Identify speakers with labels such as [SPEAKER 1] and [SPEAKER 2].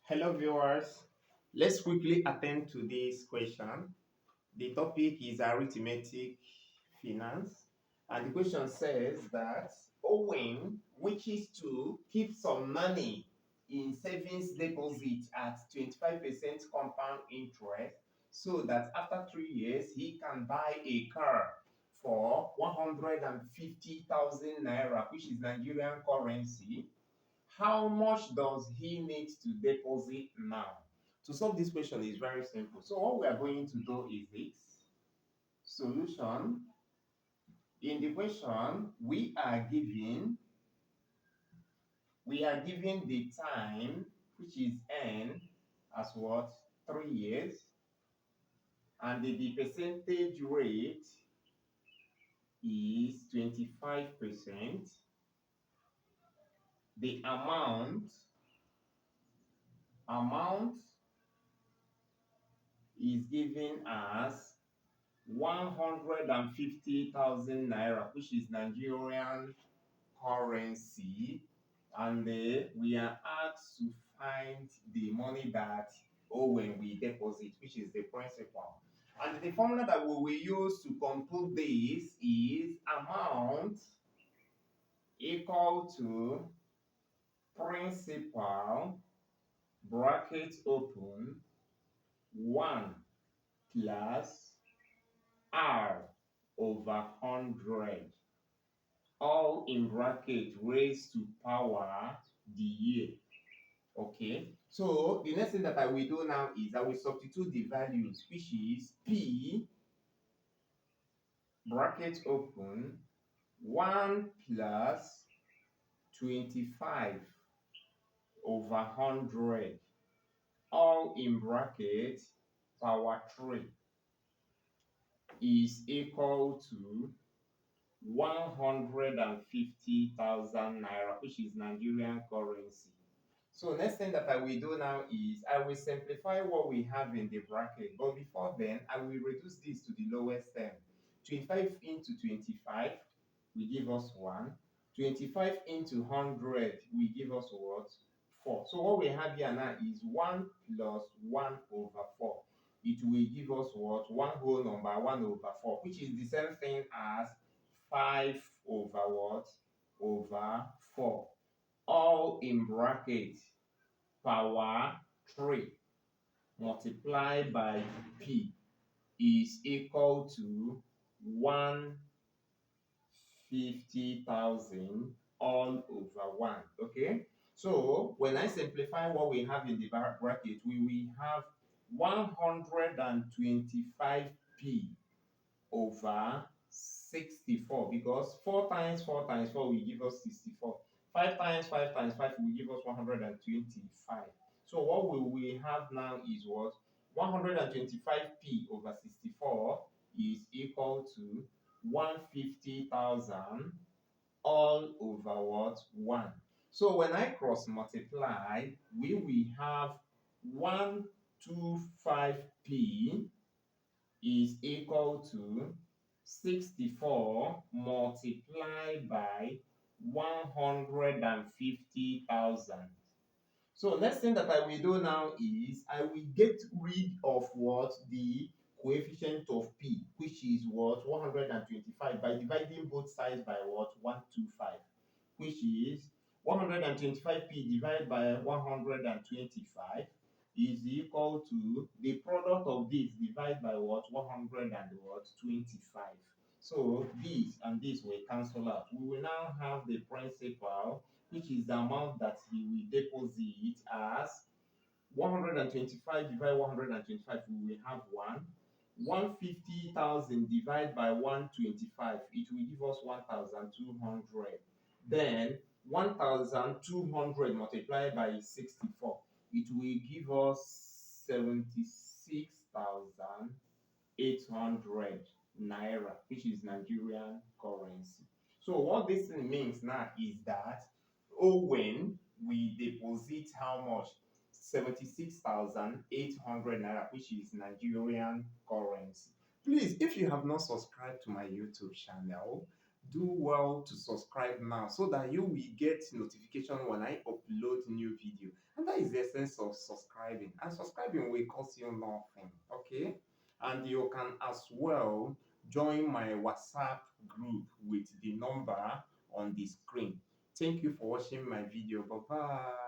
[SPEAKER 1] Hello viewers, let's quickly attend to this question. The topic is arithmetic finance, and the question says that Owen wishes to keep some money in savings deposit at 25% compound interest so that after 3 years he can buy a car for 150,000 naira, which is Nigerian currency. How much does he need to deposit now? To solve this question is very simple. So what we are going to do is this. Solution. In the question, we are given the time, which is n, as what? 3 years. And the percentage rate is 25%. The amount is given as 150,000 naira, which is Nigerian currency, and we are asked to find the money that Owen we deposit, which is the principal. And the formula that we will use to compute this is amount equal to principal bracket open 1 plus R over 100, all in bracket raised to power the year. Okay, so the next thing that I will do now is I will substitute the values, which is P bracket open 1 plus 25 over 100, all in bracket power 3 is equal to 150,000 naira, which is Nigerian currency. So next thing that I will do now is I will simplify what we have in the bracket. But before then, I will reduce this to the lowest term. 25 into 25 will give us 1. 25 into 100 will give us what? 4. So what we have here now is 1 plus 1 over 4. It will give us what? One whole number, 1 over 4, which is the same thing as 5 over what? Over 4. All in bracket power 3 multiplied by P is equal to 150,000 all over 1. Okay, so when I simplify what we have in the bracket, we will have 125p over 64, because 4 times 4 times 4 will give us 64. 5 times 5 times 5 will give us 125. So what we have now is what? 125p over 64 is equal to 150,000 all over what? 1. So when I cross multiply, we will have 125p is equal to 64 multiplied by 150,000. So next thing that I will do now is I will get rid of what? The coefficient of p, which is what? 125, by dividing both sides by what? 125, which is 125p divided by 125 is equal to the product of this divided by what? 125. So this and this will cancel out. We will now have the principal, which is the amount that he will deposit, as 125 divided by 125. We will have 150,000 divided by 125. It will give us 1,200. Then 1,200 multiplied by 64. It will give us 76,800 naira, which is Nigerian currency. So what this thing means now is that when we deposit how much? 76,800 naira, which is Nigerian currency. Please, if you have not subscribed to my YouTube channel, do well to subscribe now so that you will get notification when I upload new video. And that is the essence of subscribing. And subscribing will cost you nothing, okay? And you can as well join my WhatsApp group with the number on the screen. Thank you for watching my video. Bye bye.